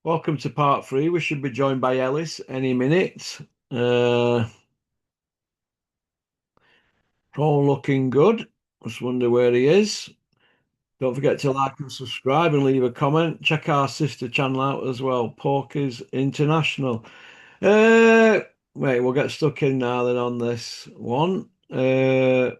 Welcome to part three. We should be joined by Ellis any minute. Uh, all looking good. Just wonder where he is. Don't forget to like and subscribe and leave a comment. Check our sister channel out as well, Porky's International. Uh, Wait, we'll get stuck in now then on this one. I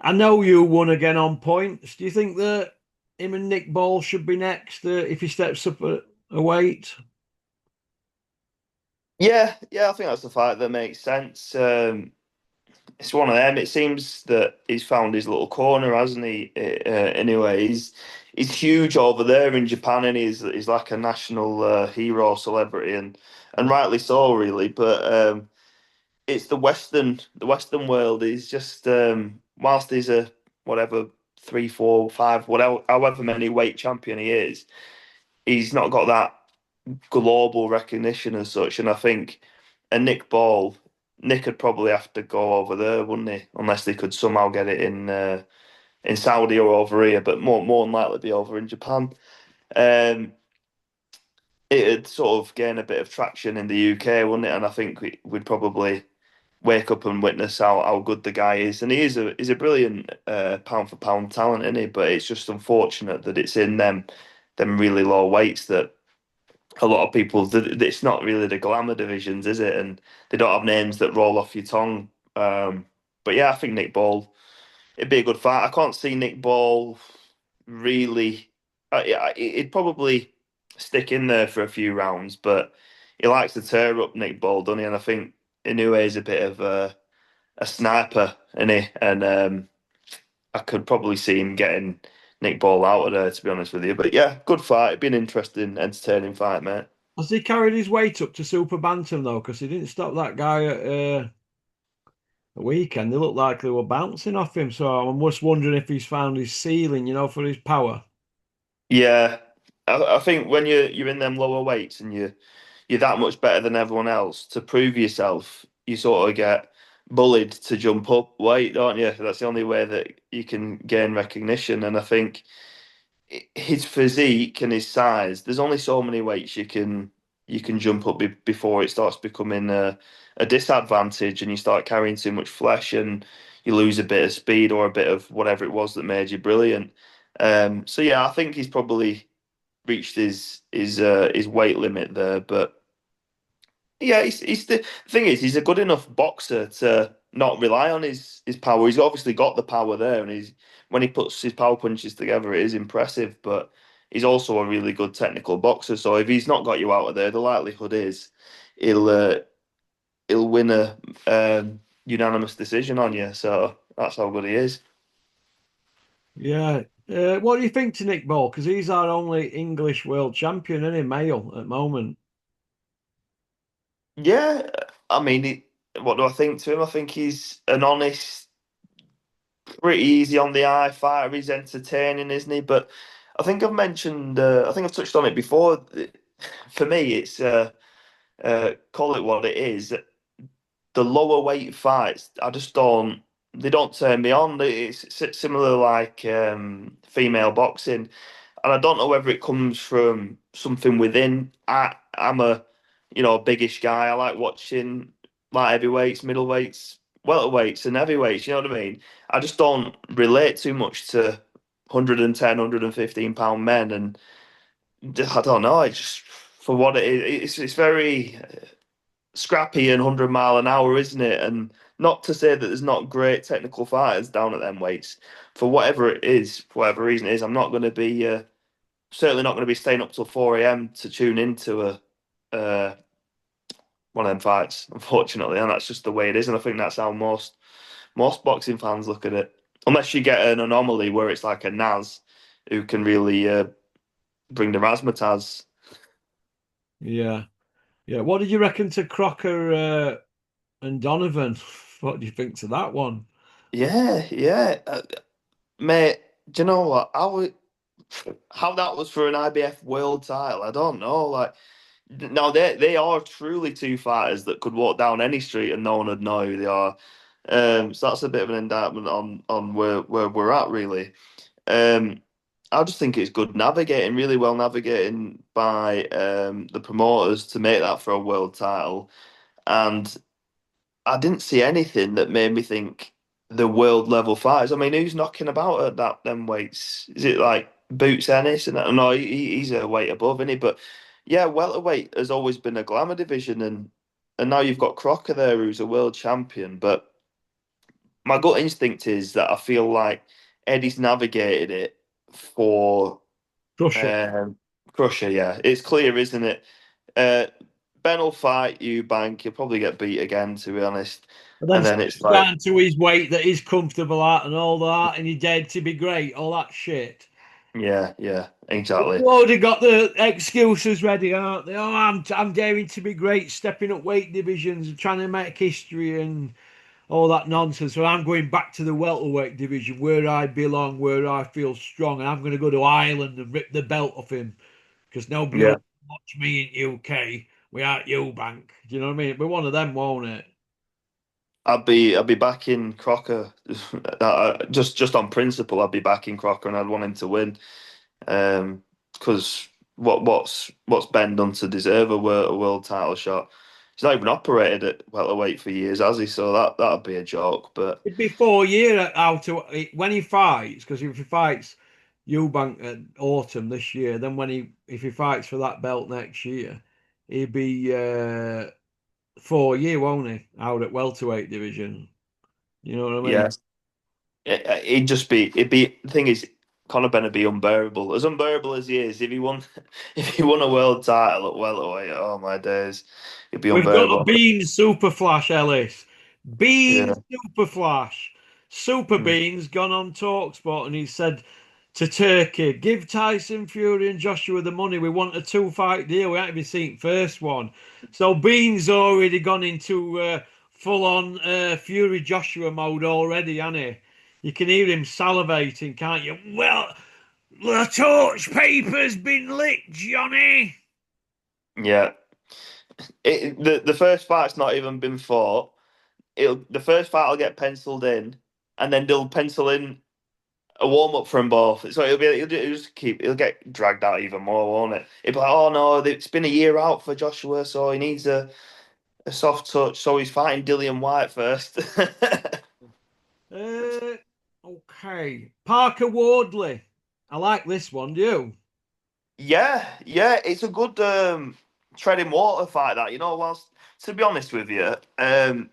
know you won again on points. Do you think that him and Nick Ball should be next if he steps up a weight? Yeah, I think that's the fight that makes sense. It's one of them. It seems that he's found his little corner, hasn't he? Anyway, he's huge over there in Japan, and he's like a national hero, celebrity, and rightly so, really. But it's the Western world. Is just whilst he's a whatever 3, 4, 5, whatever, however many weight champion he is, he's not got that global recognition as such. And I think Nick would probably have to go over there, wouldn't he? Unless they could somehow get it in Saudi or over here, but more than likely be over in Japan. Um, It'd sort of gain a bit of traction in the UK, wouldn't it? And I think we'd probably wake up and witness how good the guy is. And he's a brilliant pound for pound talent, isn't he? But it's just unfortunate that it's in them really low weights that a lot of people, it's not really the glamour divisions, is it? And they don't have names that roll off your tongue. But yeah, I think Nick Ball, it'd be a good fight. I can't see Nick Ball really. He'd probably stick in there for a few rounds, but he likes to tear up Nick Ball, doesn't he? And I think Inoue is a bit of a sniper, isn't he? And I could probably see him getting Nick Ball out of there, to be honest with you. But yeah, good fight. It'd be an interesting, entertaining fight, mate. Has he carried his weight up to super bantam though? Because he didn't stop that guy at a weekend. They looked like they were bouncing off him. So I'm just wondering if he's found his ceiling, for his power. Yeah, I think when you're in them lower weights and you're that much better than everyone else, to prove yourself, you sort of get bullied to jump up weight, don't you? That's the only way that you can gain recognition. And I think his physique and his size, there's only so many weights you can jump up before it starts becoming a disadvantage, and you start carrying too much flesh, and you lose a bit of speed or a bit of whatever it was that made you brilliant. So yeah, I think he's probably reached his weight limit there. But yeah, he's the thing is he's a good enough boxer to not rely on his power. He's obviously got the power there, and he's when he puts his power punches together, it is impressive. But he's also a really good technical boxer. So if he's not got you out of there, the likelihood is he'll uh, he'll win a unanimous decision on you. So that's how good he is. Yeah. What do you think to Nick Ball? Because he's our only English world champion, isn't he, male at the moment? Yeah, I mean, what do I think to him? I think he's an honest, pretty easy on the eye fighter. He's entertaining, isn't he? But I think I've mentioned, I think I've touched on it before. For me, it's call it what it is. The lower weight fights, I just don't. They don't turn me on. It's similar like female boxing, and I don't know whether it comes from something within. I'm a biggish guy. I like watching light heavyweights, middleweights, welterweights, and heavyweights. You know what I mean? I just don't relate too much to 110, £115 men, and I don't know. It's just for what it is. It's very scrappy and 100 mile an hour, isn't it? And not to say that there's not great technical fighters down at them weights. For whatever it is, for whatever reason it is, I'm not going to be certainly not going to be staying up till 4 a.m. to tune into a uh, one of them fights, unfortunately, and that's just the way it is. And I think that's how most boxing fans look at it, unless you get an anomaly where it's like a Naz who can really bring the razzmatazz. Yeah. Yeah. What did you reckon to Crocker and Donovan? What do you think to that one? Yeah. Mate, do you know what? How that was for an IBF world title, I don't know. Like, now they are truly two fighters that could walk down any street and no one would know who they are. So that's a bit of an indictment on where we're at, really. Um, I just think it's good navigating, really well navigating by the promoters to make that for a world title. And I didn't see anything that made me think the world level fighters. I mean, who's knocking about at that them weights? Is it like Boots Ennis? And no, he's a weight above, isn't he? But yeah, welterweight has always been a glamour division, and now you've got Crocker there, who's a world champion. But my gut instinct is that I feel like Eddie's navigated it for Crusher. um, Crusher. Yeah, it's clear, isn't it? Uh, Ben will fight Eubank. He'll probably get beat again, to be honest. And then And then it's like, down to his weight that he's comfortable at and all that, and he's dead to be great, all that shit. yeah, yeah, exactly. They've already got the excuses ready, aren't they? Oh, I'm daring to be great, stepping up weight divisions and trying to make history and all that nonsense. So I'm going back to the welterweight division where I belong, where I feel strong, and I'm going to go to Ireland and rip the belt off him because nobody will Yeah, watch me in UK without Eubank. Do you know what I mean? It'll be one of them, won't it? I'd be backing Crocker. Just on principle, I'd be backing Crocker, and I'd want him to win. Because what's Ben done to deserve a world title shot? He's not even operated at welterweight for years, has he? So that'd be a joke. But It'd be 4 year out to when he fights, because if he fights Eubank at autumn this year, then if he fights for that belt next year, he'd be 4 year, won't he? Out at welterweight division. You know what I yeah, mean? it'd be the thing is, Conor Ben would be unbearable. As unbearable as he is, if he won if he won a world title at welterweight, oh my days, it'd be We've got a unbearable. Bean Super Flash, Ellis. Bean Yeah. Super Flash. Super Mm. Bean's gone on Talksport and he said to Turkey, give Tyson Fury and Joshua the money. We want a two-fight deal. We haven't even seen first one. So Bean's already gone into full-on Fury Joshua mode already, hasn't he? You can hear him salivating, can't you? Well, the torch paper's been lit, Johnny. Yeah. The first fight's not even been fought. The first fight will get penciled in, and then they'll pencil in a warm up from both. So it'll get dragged out even more, won't it? It'll be like, oh no, it's been a year out for Joshua, so he needs a soft touch. So he's fighting Dillian White first. Uh, okay. Parker Wardley. I like this one, do you? Yeah, yeah, it's a good treading water fight. That, whilst to be honest with you, am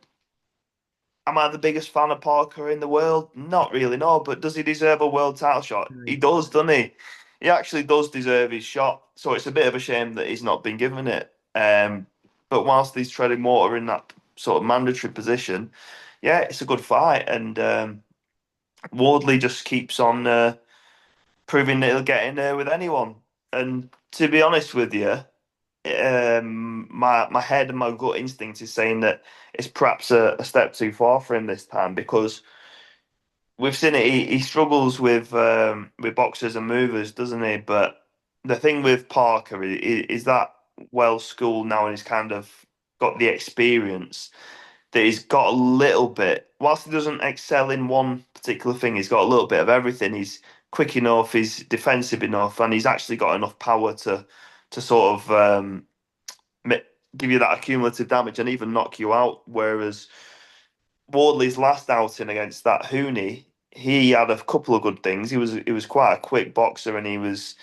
I the biggest fan of Parker in the world? Not really, no. But does he deserve a world title shot? He Right. does, doesn't he? He actually does deserve his shot. So it's a bit of a shame that he's not been given it. But whilst he's treading water in that sort of mandatory position, yeah, it's a good fight. And Wardley just keeps on proving that he'll get in there with anyone. And to be honest with you, my head and my gut instinct is saying that it's perhaps a step too far for him this time because we've seen it. He struggles with boxers and movers, doesn't he? But the thing with Parker is that well schooled now, and he's kind of got the experience that he's got a little bit. Whilst he doesn't excel in one particular thing, he's got a little bit of everything. He's quick enough, he's defensive enough, and he's actually got enough power to sort of give you that accumulative damage and even knock you out. Whereas Wardley's last outing against that Hooney, he had a couple of good things. He was quite a quick boxer and he was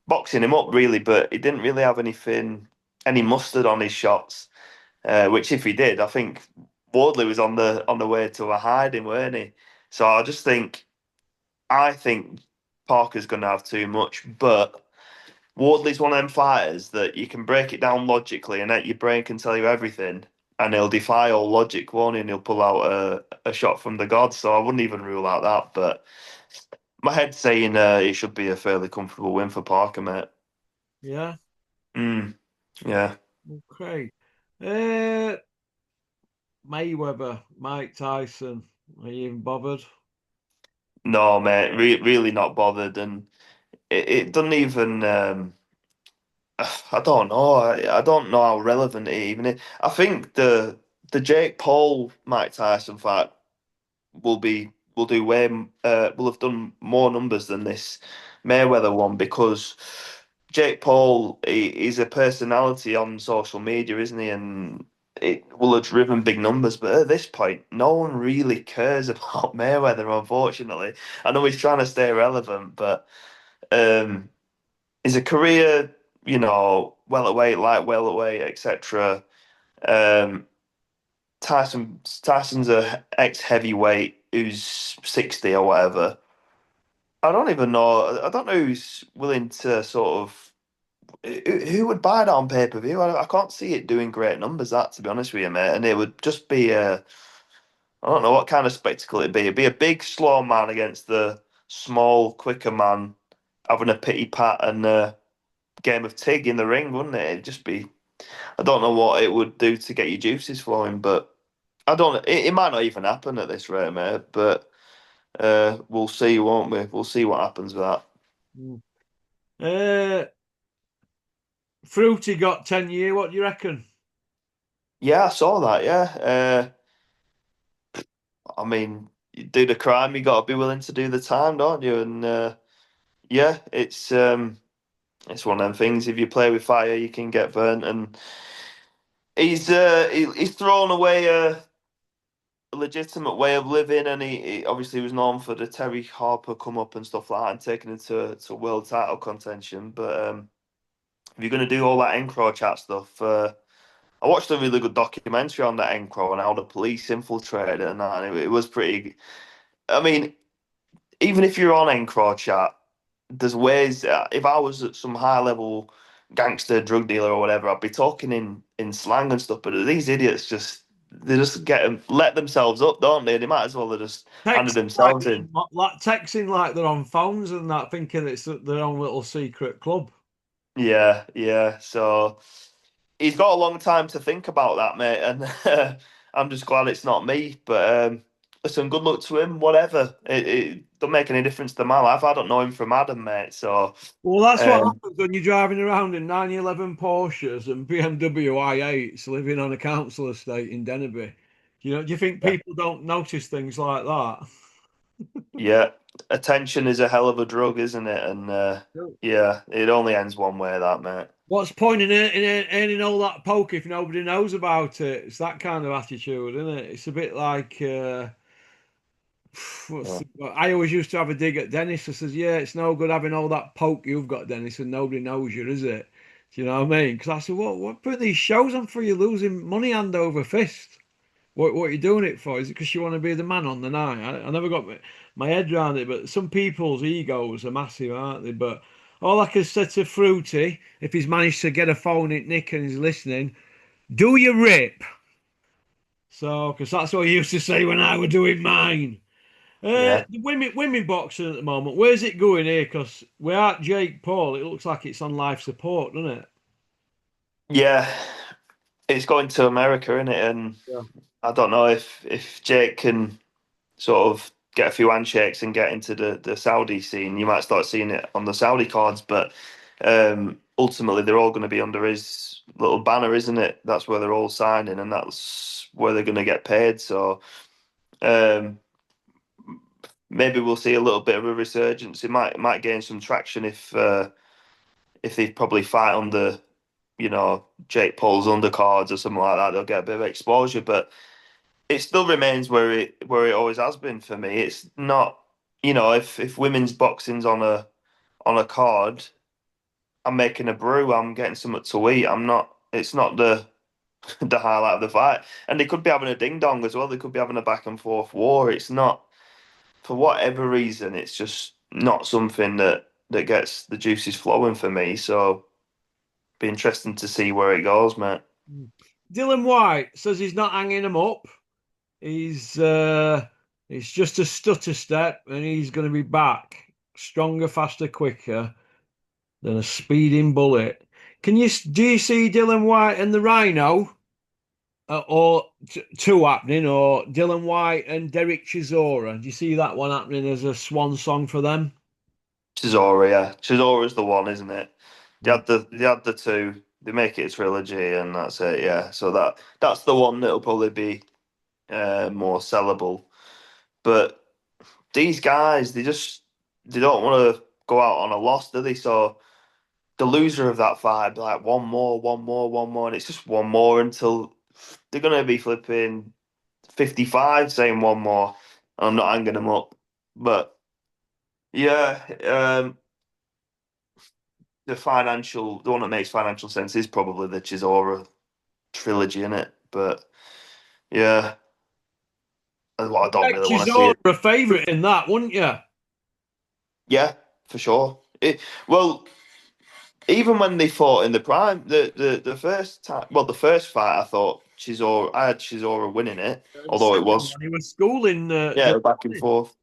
boxing him up really, but he didn't really have any mustard on his shots. Which if he did, I think Wardley was on the way to a hiding, weren't he? So I think Parker's going to have too much, but Wardley's one of them fighters that you can break it down logically, and that your brain can tell you everything, and he'll defy all logic, won't he? And he'll pull out a shot from the gods. So I wouldn't even rule out that. But my head's saying it should be a fairly comfortable win for Parker, mate. Yeah. Mm, yeah. Okay. Uh, Mayweather, Mike Tyson. Are you even bothered? No, mate, really not bothered, and it doesn't even. I don't know. I don't know how relevant it even is. I think the Jake Paul Mike Tyson fight will do way will have done more numbers than this Mayweather one because Jake Paul is a personality on social media, isn't he? And it will have driven big numbers, but at this point, no one really cares about Mayweather, unfortunately. I know he's trying to stay relevant, but um, his a career, welterweight, light welterweight, etc. Um, Tyson's a ex heavyweight who's 60 or whatever. I don't even know. I don't know who's willing to sort of who would buy that on pay per view. I can't see it doing great numbers. That, to be honest with you, mate, and it would just be a I don't know what kind of spectacle it'd be. It'd be a big slow man against the small quicker man having a pity pat and a game of tig in the ring, wouldn't it? It'd just be. I don't know what it would do to get your juices flowing, but I don't. It might not even happen at this rate, mate. But we'll see, won't we? We'll see what happens with that. Mm. Uh, Fruity got 10 year. What do you reckon? Yeah, I saw that. Yeah, I mean, you do the crime, you got to be willing to do the time, don't you? And yeah, it's one of them things. If you play with fire, you can get burnt. And he's thrown away a legitimate way of living, and he obviously was known for the Terry Harper come up and stuff like that, and taking him to world title contention. But if you're going to do all that Encro chat stuff, I watched a really good documentary on that Encro and how the police infiltrated it and that, and it was pretty. I mean, even if you're on Encro chat, there's ways. If I was at some high level gangster drug dealer or whatever, I'd be talking in slang and stuff. But these idiots they just let themselves up, don't they? They might as well have just handed Texting themselves in. texting like they're on phones and that, thinking it's their own little secret club. Yeah, yeah. So he's got a long time to think about that, mate, and I'm just glad it's not me. But listen, good luck to him. Whatever, it don't make any difference to my life. I don't know him from Adam, mate. So Well, that's what um, happens when you're driving around in 911 Porsches and BMW i8s living on a council estate in Dennerby. Do you think yeah, people don't notice things like that? yeah, attention is a hell of a drug, isn't it? And yeah, it only ends one way, that mate. What's point in earning all that poke if nobody knows about it? It's that kind of attitude, isn't it? It's a bit like Yeah, I always used to have a dig at Dennis. I says, "Yeah, it's no good having all that poke you've got, Dennis, and nobody knows you, is it?" Do you know what I mean? Because I said, "What put these shows on for? You losing money hand over fist. What are you doing it for? Is it because you want to be the man on the night?" I never got my head around it, but some people's egos are massive, aren't they? But all I can say to Fruity, if he's managed to get a phone in Nick and he's listening, do your rip. So, because that's what he used to say when I were doing mine. yeah, The women boxing at the moment, where's it going here? Because without Jake Paul, it looks like it's on life support, doesn't it? yeah. It's going to America, isn't it? And Yeah. I don't know if Jake can sort of get a few handshakes and get into the Saudi scene. You might start seeing it on the Saudi cards, but ultimately they're all going to be under his little banner, isn't it? That's where they're all signing, and that's where they're going to get paid. So um, maybe we'll see a little bit of a resurgence. It might gain some traction if they probably fight under, Jake Paul's undercards or something like that. They'll get a bit of exposure, but it still remains where it always has been for me. It's not, if women's boxing's on a card, I'm making a brew, I'm getting something to eat. I'm not. It's not the the highlight of the fight, and they could be having a ding dong as well. They could be having a back and forth war. It's not, for whatever reason. It's just not something that gets the juices flowing for me. So be interesting to see where it goes, mate. Dylan White says he's not hanging him up. He's it's just a stutter step, and he's going to be back stronger, faster, quicker than a speeding bullet. Do you see Dylan White and the Rhino, or two happening, or Dylan White and Derek Chisora? Do you see that one happening as a swan song for them? Chisora, yeah, Chisora's the one, isn't it? Mm. They had the two. They make it a trilogy, and that's it. Yeah, so that's the one that'll probably be more sellable. But these guys, they don't want to go out on a loss, do they? So the loser of that fight, be like one more, one more, one more, and it's just one more until they're gonna be flipping 55 saying one more. I'm not hanging them up, but yeah, the one that makes financial sense is probably the Chisora trilogy in it. But yeah, that's what I don't really want to see Chisora it. a favourite in that, wouldn't you? Yeah, for sure. Well, even when they fought in the prime, the first time, well, the first fight, I had Chisora winning it, The although it second was, one, he was schooling yeah, back and forth.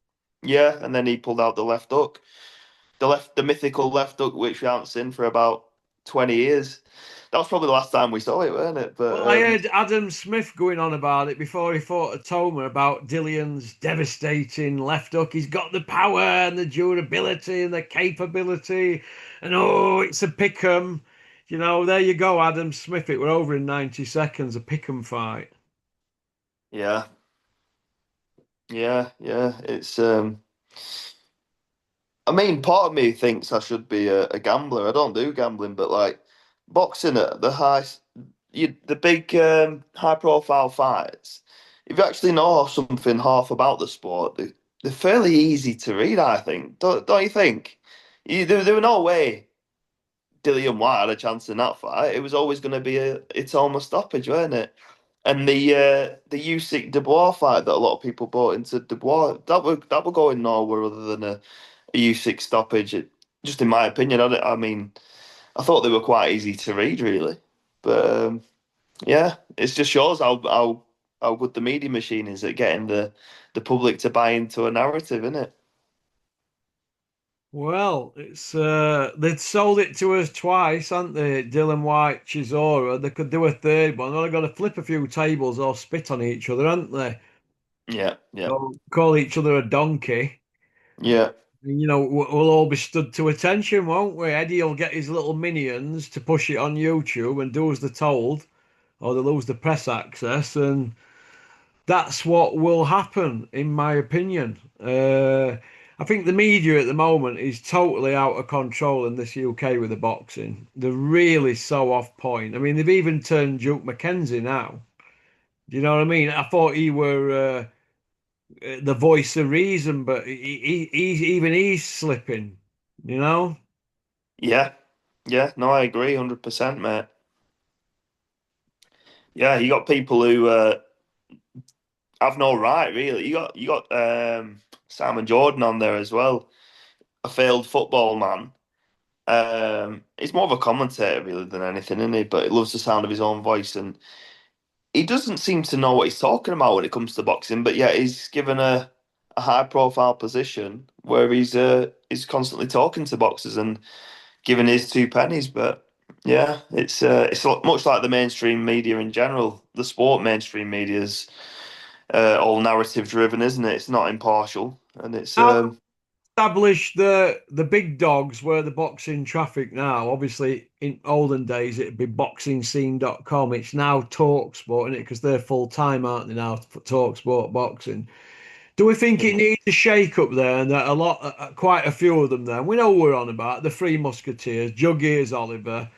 Yeah, and then he pulled out the left hook, the mythical left hook, which we haven't seen for about 20 years. That was probably the last time we saw it, weren't it? Well, But I heard Adam Smith going on about it before he fought at Toma about Dillion's devastating left hook. He's got the power and the durability and the capability, and oh, it's a pick 'em. You know, there you go, Adam Smith. It were over in 90 seconds, a pick 'em fight. yeah, yeah. I mean, part of me thinks I should be a gambler. I don't do gambling, but like boxing at the big high profile fights, if you actually know something half about the sport, they're fairly easy to read, I think. Don't you think? There were no way Dillian White had a chance in that fight. It was always going to be it's almost stoppage, wasn't it? And the Usyk Dubois fight that a lot of people bought into Dubois, that would go in nowhere other than a Usyk stoppage. Just in my opinion, I mean, I thought they were quite easy to read, really. But yeah, it just shows how good the media machine is at getting the public to buy into a narrative, isn't it? Well, it's they'd sold it to us twice, hadn't they? Dylan White, Chisora. They could do a third one. They've got to flip a few tables or spit on each other, haven't they? Yeah, yeah, Or call each other a donkey. yeah, You know, we'll all be stood to attention, won't we? Eddie will get his little minions to push it on YouTube and do as they're told, or they lose the press access, and that's what will happen, in my opinion. I think the media at the moment is totally out of control in this UK with the boxing. They're really so off point. I mean, they've even turned Duke McKenzie now. Do you know what I mean? I thought he were the voice of reason, but he's slipping. You know? yeah, yeah. No, I agree, 100%, mate. Yeah, you got people who have no right, really. You got Simon Jordan on there as well, a failed football man. He's more of a commentator really than anything, isn't he? But he loves the sound of his own voice, and he doesn't seem to know what he's talking about when it comes to boxing. But yeah, he's given a high profile position where he's constantly talking to boxers and giving his two pennies. But yeah, it's much like the mainstream media in general. The sport mainstream media's all narrative driven, isn't it? It's not impartial, and it's How established the big dogs were the boxing traffic now. Obviously, in olden days, it'd be boxingscene.com. It's now TalkSport, isn't it? Because they're full time, aren't they now, for TalkSport Boxing? Do we think it needs a shake up there? And that quite a few of them there. We know we're on about the Three Musketeers, Jug Ears Oliver,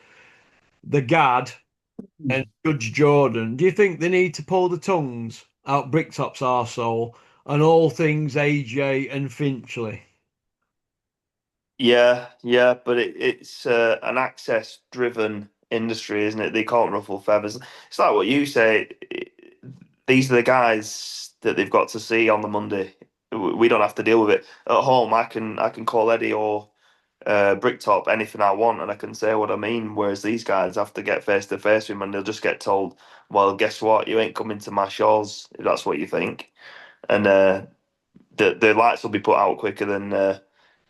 the Gad, and Judge Jordan. Do you think they need to pull the tongues out Bricktop's arsehole and all things AJ and Finchley? yeah, but it's an access driven industry, isn't it? They can't ruffle feathers. It's like what you say. These are the guys that they've got to see on the Monday. We don't have to deal with it at home. I can call Eddie or Bricktop anything I want, and I can say what I mean. Whereas these guys have to get face to face with him, and they'll just get told, "Well, guess what? You ain't coming to my shows if that's what you think." And the lights will be put out quicker than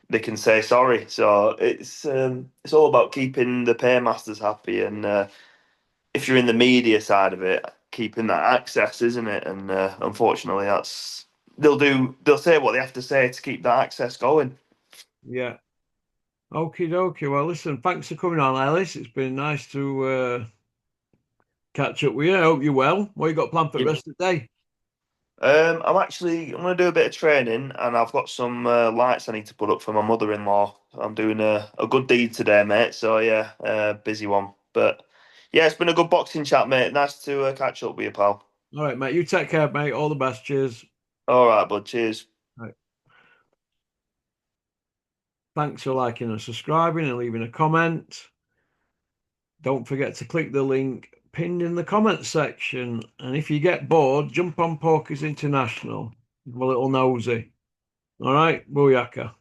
they can say sorry. So it's all about keeping the paymasters happy, and if you're in the media side of it, keeping that access, isn't it? And unfortunately, they'll say what they have to say to keep that access going. Yeah. Okie dokie. Well, listen, thanks for coming on, Ellis. It's been nice to catch up with you. I hope you're well. What you got planned for the Yeah. rest of the day? I'm gonna do a bit of training, and I've got some lights I need to put up for my mother-in-law. I'm doing a good deed today, mate. So yeah, busy one. But yeah, it's been a good boxing chat, mate. Nice to catch up with you, pal. All right, mate. You take care, mate. All the best. Cheers. All right, bud. Cheers. Right. Thanks for liking and subscribing and leaving a comment. Don't forget to click the link pinned in the comment section. And if you get bored, jump on Pokers International. Have a little nosy. All right, booyaka.